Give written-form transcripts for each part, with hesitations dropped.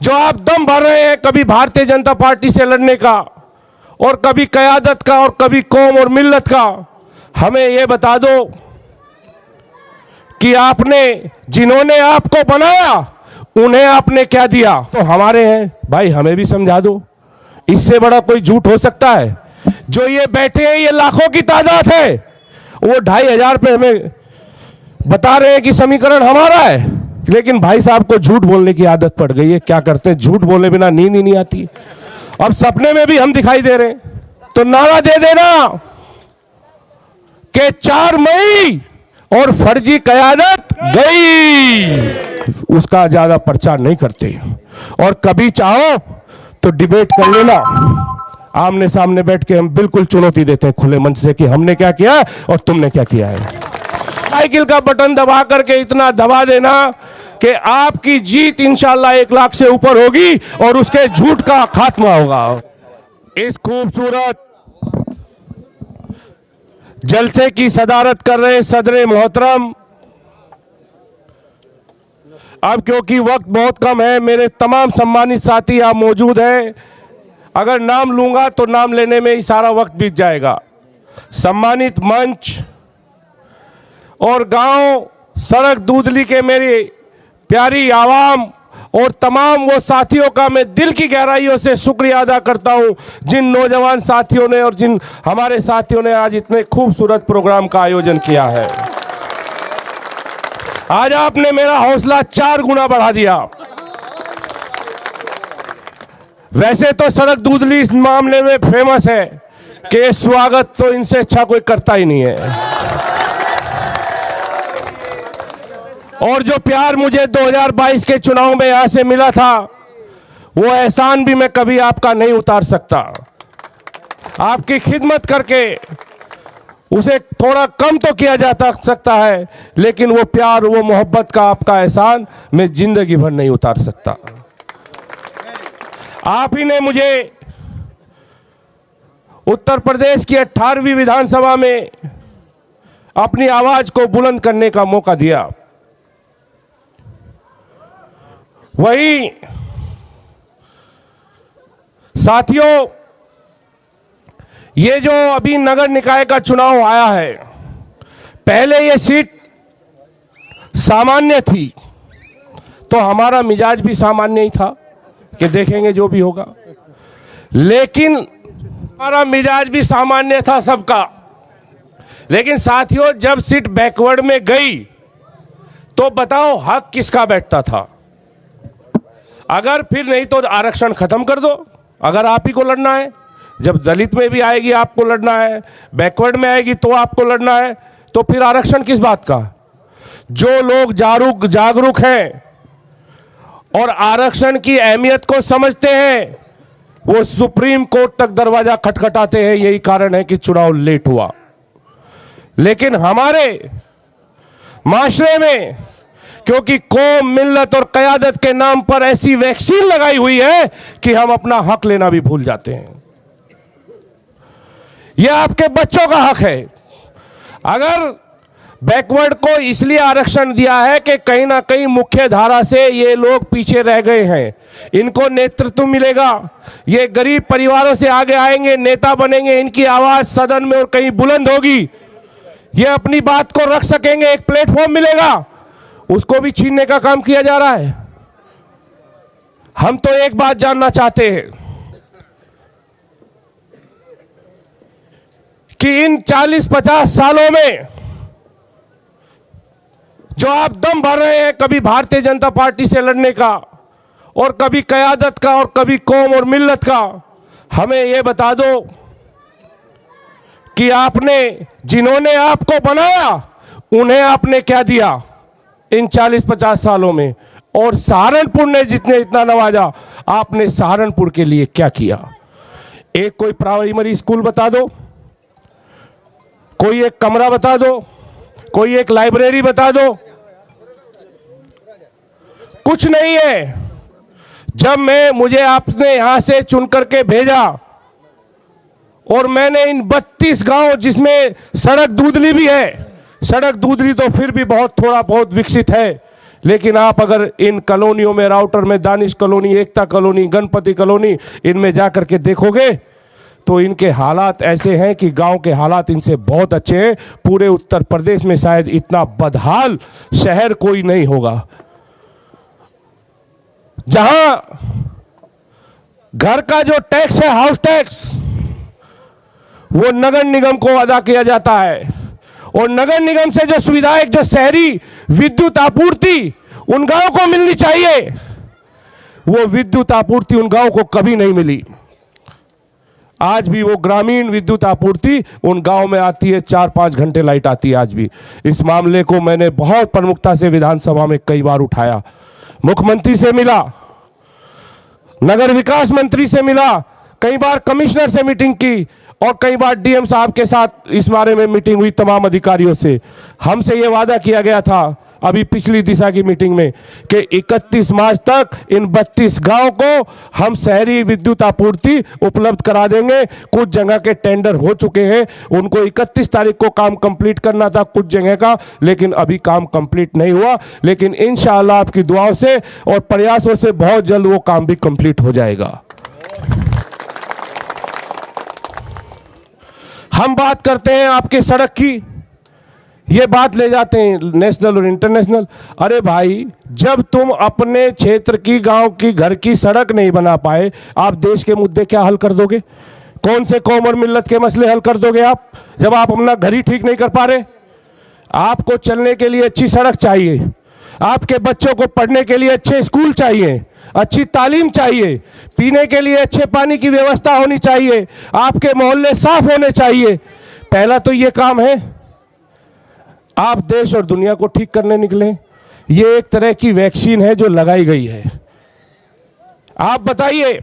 जो आप दम भर रहे हैं कभी भारतीय जनता पार्टी से लड़ने का और कभी क़यादत का और कभी कौम और मिल्लत का, हमें ये बता दो कि आपने जिन्होंने आपको बनाया उन्हें आपने क्या दिया। तो हमारे हैं भाई, हमें भी समझा दो, इससे बड़ा कोई झूठ हो सकता है? जो ये बैठे हैं ये लाखों की तादाद है, वो 2,500 पे हमें बता रहे हैं कि समीकरण हमारा है, लेकिन भाई साहब को झूठ बोलने की आदत पड़ गई है। क्या करते हैं, झूठ बोले बिना नींद ही नहीं आती। अब सपने में भी हम दिखाई दे रहे हैं, तो नारा दे देना कि 4 मई और फर्जी क़यादत गई। उसका ज्यादा प्रचार नहीं करते, और कभी चाहो तो डिबेट कर लेना, आमने सामने बैठ के हम बिल्कुल चुनौती देते हैं खुले मंच से कि हमने क्या किया है और तुमने क्या किया है। साइकिल का बटन दबा करके इतना दबा देना कि आपकी जीत इंशाल्लाह 1 लाख से ऊपर होगी और उसके झूठ का खात्मा होगा। इस खूबसूरत जलसे की सदारत कर रहे सदरे मोहतरम, अब क्योंकि वक्त बहुत कम है, मेरे तमाम सम्मानित साथी यहाँ मौजूद हैं। अगर नाम लूंगा तो नाम लेने में ही सारा वक्त बीत जाएगा। सम्मानित मंच और गांव सड़क दूधली के मेरी प्यारी आवाम और तमाम वो साथियों का मैं दिल की गहराइयों से शुक्रिया अदा करता हूं, जिन नौजवान साथियों ने और जिन हमारे साथियों ने आज इतने खूबसूरत प्रोग्राम का आयोजन किया है। आज आपने मेरा हौसला 4 गुना बढ़ा दिया। वैसे तो सड़क दूधली इस मामले में फेमस है कि स्वागत तो इनसे अच्छा कोई करता ही नहीं है, और जो प्यार मुझे 2022 के चुनाव में यहां से मिला था वो एहसान भी मैं कभी आपका नहीं उतार सकता। आपकी खिदमत करके उसे थोड़ा कम तो किया जा सकता है, लेकिन वो प्यार वो मोहब्बत का आपका एहसान मैं जिंदगी भर नहीं उतार सकता। आप ही ने मुझे उत्तर प्रदेश की 18वीं विधानसभा में अपनी आवाज को बुलंद करने का मौका दिया। वही साथियों, ये जो अभी नगर निकाय का चुनाव आया है, पहले ये सीट सामान्य थी तो हमारा मिजाज भी सामान्य ही था कि देखेंगे जो भी होगा, लेकिन हमारा मिजाज भी सामान्य था सबका। लेकिन साथियों, जब सीट बैकवर्ड में गई तो बताओ हक किसका बैठता था? अगर फिर नहीं तो आरक्षण खत्म कर दो, अगर आप ही को लड़ना है। जब दलित में भी आएगी आपको लड़ना है, बैकवर्ड में आएगी तो आपको लड़ना है, तो फिर आरक्षण किस बात का? जो लोग जागरूक हैं और आरक्षण की अहमियत को समझते हैं वो सुप्रीम कोर्ट तक दरवाजा खटखटाते हैं। यही कारण है कि चुनाव लेट हुआ। लेकिन हमारे माशरे में क्योंकि कौम, मिल्लत और क़यादत के नाम पर ऐसी वैक्सीन लगाई हुई है कि हम अपना हक लेना भी भूल जाते हैं। यह आपके बच्चों का हक है। अगर बैकवर्ड को इसलिए आरक्षण दिया है कि कहीं ना कहीं मुख्य धारा से ये लोग पीछे रह गए हैं, इनको नेतृत्व मिलेगा, ये गरीब परिवारों से आगे आएंगे, नेता बनेंगे, इनकी आवाज सदन में और कहीं बुलंद होगी, ये अपनी बात को रख सकेंगे, एक प्लेटफॉर्म मिलेगा, उसको भी छीनने का काम किया जा रहा है। हम तो एक बात जानना चाहते हैं कि इन 40-50 सालों में जो आप दम भर रहे हैं कभी भारतीय जनता पार्टी से लड़ने का और कभी क़यादत का और कभी कौम और मिल्लत का, हमें यह बता दो कि आपने जिन्होंने आपको बनाया उन्हें आपने क्या दिया इन 40-50 सालों में, और सहारनपुर ने जितना नवाजा, आपने सहारनपुर के लिए क्या किया? एक कोई प्राइमरी स्कूल बता दो, कोई एक कमरा बता दो, कोई एक लाइब्रेरी बता दो। कुछ नहीं है। जब मुझे आपने यहां से चुन करके भेजा और मैंने इन 32 गांव, जिसमें सड़क दूधली भी है, सड़क दूधली तो फिर भी थोड़ा बहुत विकसित है, लेकिन आप अगर इन कॉलोनियों में, राउटर में, दानिश कॉलोनी, एकता कॉलोनी, गणपति कॉलोनी, इनमें जाकर के देखोगे तो इनके हालात ऐसे हैं कि गांव के हालात इनसे बहुत अच्छे हैं। पूरे उत्तर प्रदेश में शायद इतना बदहाल शहर कोई नहीं होगा, जहां घर का जो टैक्स है, हाउस टैक्स, वो नगर निगम को अदा किया जाता है, और नगर निगम से जो सुविधाएं, जो शहरी विद्युत आपूर्ति उन गांवों को मिलनी चाहिए, वो विद्युत आपूर्ति उन गांवों को कभी नहीं मिली। आज भी वो ग्रामीण विद्युत आपूर्ति उन गांव में आती है, 4-5 घंटे लाइट आती है आज भी। इस मामले को मैंने बहुत प्रमुखता से विधानसभा में कई बार उठाया, मुख्यमंत्री से मिला, नगर विकास मंत्री से मिला, कई बार कमिश्नर से मीटिंग की, और कई बार डीएम साहब के साथ इस बारे में मीटिंग हुई तमाम अधिकारियों से। हमसे ये वादा किया गया था अभी पिछली दिशा की मीटिंग में कि 31 मार्च तक इन 32 गांव को हम शहरी विद्युत आपूर्ति उपलब्ध करा देंगे। कुछ जगह के टेंडर हो चुके हैं, उनको 31 तारीख को काम कंप्लीट करना था कुछ जगह का, लेकिन अभी काम कंप्लीट नहीं हुआ। लेकिन इंशाअल्लाह आपकी दुआओं से और प्रयासों से बहुत जल्द वो काम भी कंप्लीट हो जाएगा। हम बात करते हैं आपके सड़क की, ये बात ले जाते हैं नेशनल और इंटरनेशनल। अरे भाई, जब तुम अपने क्षेत्र की, गांव की, घर की सड़क नहीं बना पाए, आप देश के मुद्दे क्या हल कर दोगे? कौन से कौम और मिल्लत के मसले हल कर दोगे आप, जब आप अपना घर ही ठीक नहीं कर पा रहे? आपको चलने के लिए अच्छी सड़क चाहिए, आपके बच्चों को पढ़ने के लिए अच्छे स्कूल चाहिए, अच्छी तालीम चाहिए, पीने के लिए अच्छे पानी की व्यवस्था होनी चाहिए, आपके मोहल्ले साफ होने चाहिए। पहला तो ये काम है। आप देश और दुनिया को ठीक करने निकले। ये एक तरह की वैक्सीन है जो लगाई गई है। आप बताइए,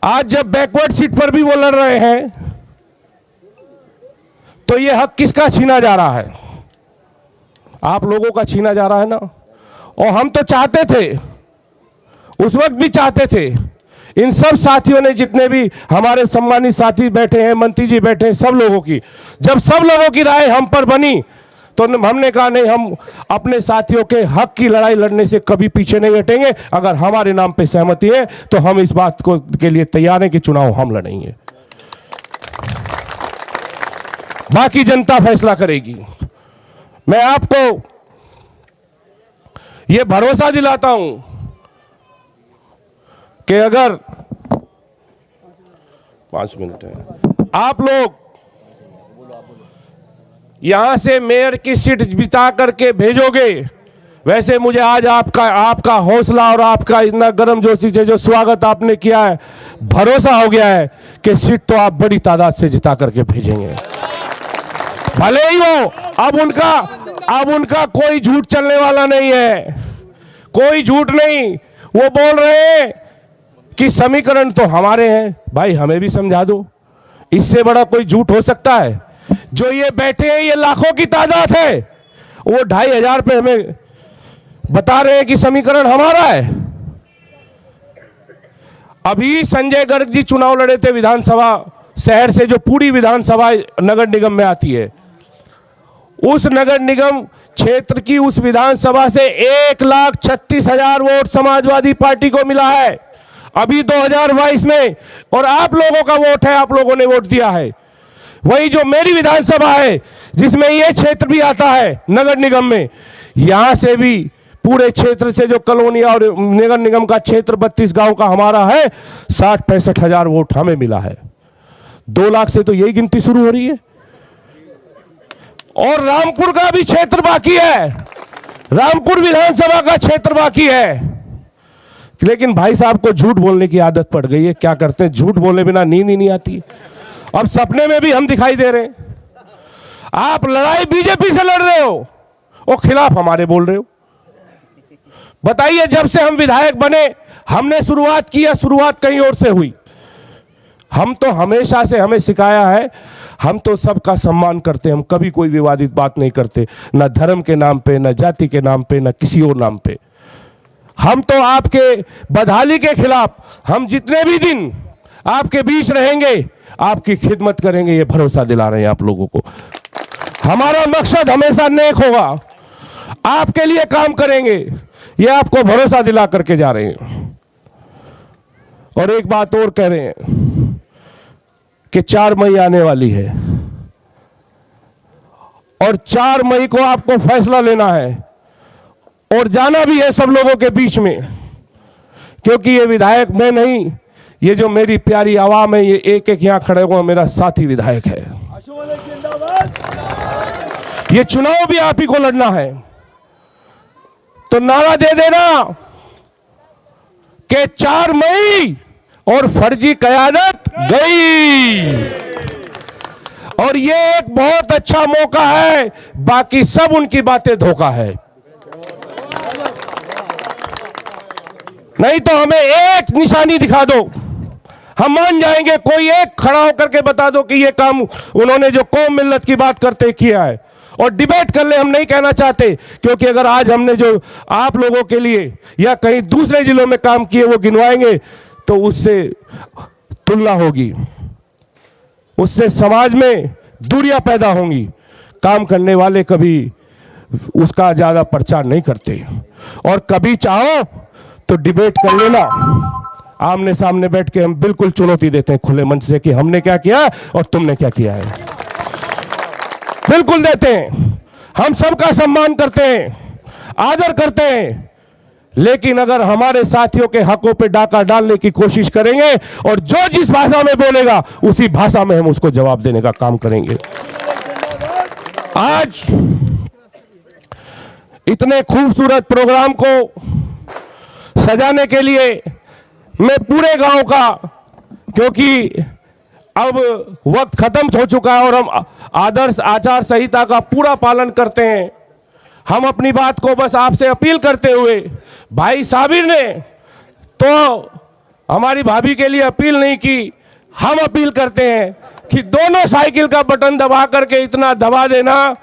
आज जब बैकवर्ड सीट पर भी वो लड़ रहे हैं, तो ये हक किसका छीना जा रहा है? आप लोगों का छीना जा रहा है ना। और हम तो चाहते थे, उस वक्त भी चाहते थे, इन सब साथियों ने, जितने भी हमारे सम्मानित साथी बैठे हैं, मंत्री जी बैठे हैं, सब लोगों की, जब सब लोगों की राय हम पर बनी, तो हमने कहा नहीं, हम अपने साथियों के हक की लड़ाई लड़ने से कभी पीछे नहीं हटेंगे। अगर हमारे नाम पे सहमति है तो हम इस बात को के लिए तैयार हैं कि चुनाव हम लड़ेंगे, बाकी जनता फैसला करेगी। मैं आपको यह भरोसा दिलाता हूं कि अगर 5 मिनट है, आप लोग यहां से मेयर की सीट बिता करके भेजोगे। वैसे मुझे आज आपका हौसला और आपका इतना गर्मजोशी से जो स्वागत आपने किया है, भरोसा हो गया है कि सीट तो आप बड़ी तादाद से जिता करके भेजेंगे। भले ही वो अब उनका कोई झूठ चलने वाला नहीं है, कोई झूठ नहीं। वो बोल रहे हैं कि समीकरण तो हमारे हैं। भाई, हमें भी समझा दो, इससे बड़ा कोई झूठ हो सकता है? जो ये बैठे हैं, ये लाखों की तादाद है, वो 2500 पे हमें बता रहे हैं कि समीकरण हमारा है। अभी संजय गर्ग जी चुनाव लड़े थे विधानसभा शहर से, जो पूरी विधानसभा नगर निगम में आती है। उस नगर निगम क्षेत्र की उस विधानसभा से 1,36,000 वोट समाजवादी पार्टी को मिला है अभी 2022 में, और आप लोगों का वोट है, आप लोगों ने वोट दिया है। वही जो मेरी विधानसभा है, जिसमें ये क्षेत्र भी आता है नगर निगम में, यहां से भी पूरे क्षेत्र से जो कॉलोनी और नगर निगम का क्षेत्र 32 गांव का हमारा है, 60-65,000 वोट हमें मिला है। 2 लाख से तो यही गिनती शुरू हो रही है। और रामपुर का भी क्षेत्र बाकी है, रामपुर विधानसभा का क्षेत्र बाकी है। लेकिन भाई साहब को झूठ बोलने की आदत पड़ गई है। क्या करते हैं, झूठ बोले बिना नींद ही नहीं आती। अब सपने में भी हम दिखाई दे रहे हैं। आप लड़ाई बीजेपी से लड़ रहे हो और खिलाफ हमारे बोल रहे हो। बताइए, जब से हम विधायक बने, हमने शुरुआत की या शुरुआत कहीं और से हुई? हम तो हमेशा से, हमें सिखाया है, हम तो सबका सम्मान करते हैं, हम कभी कोई विवादित बात नहीं करते, ना धर्म के नाम पे, ना जाति के नाम पे, ना किसी और नाम पे। हम तो आपके बदहाली के खिलाफ, हम जितने भी दिन आपके बीच रहेंगे, आपकी खिदमत करेंगे, ये भरोसा दिला रहे हैं आप लोगों को। हमारा मकसद हमेशा नेक होगा। आपके लिए काम करेंगे, ये आपको भरोसा दिला करके जा रहे हैं। और एक बात और कह रहे हैं कि 4 मई आने वाली है और 4 मई को आपको फैसला लेना है और जाना भी है सब लोगों के बीच में, क्योंकि ये विधायक मैं नहीं, ये जो मेरी प्यारी आवाम है, ये एक एक यहां खड़े हुआ मेरा साथी विधायक है। ये चुनाव भी आप ही को लड़ना है, तो नारा दे देना कि 4 मई और फर्जी कयादत गई। और ये एक बहुत अच्छा मौका है, बाकी सब उनकी बातें धोखा है। नहीं तो हमें एक निशानी दिखा दो, हम मान जाएंगे। कोई एक खड़ा होकर के बता दो कि ये काम उन्होंने जो कौम मिल्लत की बात करते किया है, और डिबेट कर ले। हम नहीं कहना चाहते, क्योंकि अगर आज हमने जो आप लोगों के लिए या कहीं दूसरे जिलों में काम किए वो गिनवाएंगे तो उससे तुलना होगी, उससे समाज में दूरियां पैदा होंगी। काम करने वाले कभी उसका ज्यादा प्रचार नहीं करते, और कभी चाहो तो डिबेट कर लेना, आमने सामने बैठ के हम बिल्कुल चुनौती देते हैं खुले मन से कि हमने क्या किया और तुमने क्या किया है, बिल्कुल देते हैं। हम सबका सम्मान करते हैं, आदर करते हैं, लेकिन अगर हमारे साथियों के हकों पे डाका डालने की कोशिश करेंगे और जो जिस भाषा में बोलेगा उसी भाषा में हम उसको जवाब देने का काम करेंगे। आज इतने खूबसूरत प्रोग्राम को सजाने के लिए मैं पूरे गांव का, क्योंकि अब वक्त खत्म हो चुका है और हम आदर्श आचार संहिता का पूरा पालन करते हैं, हम अपनी बात को बस आपसे अपील करते हुए, भाई साबिर ने तो हमारी भाभी के लिए अपील नहीं की, हम अपील करते हैं कि दोनों साइकिल का बटन दबा करके इतना दबा देना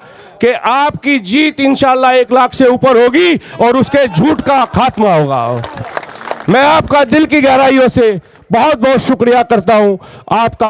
कि आपकी जीत इंशाल्लाह 1 लाख से ऊपर होगी और उसके झूठ का खात्मा होगा। मैं आपका दिल की गहराइयों से बहुत बहुत शुक्रिया करता हूं आपका।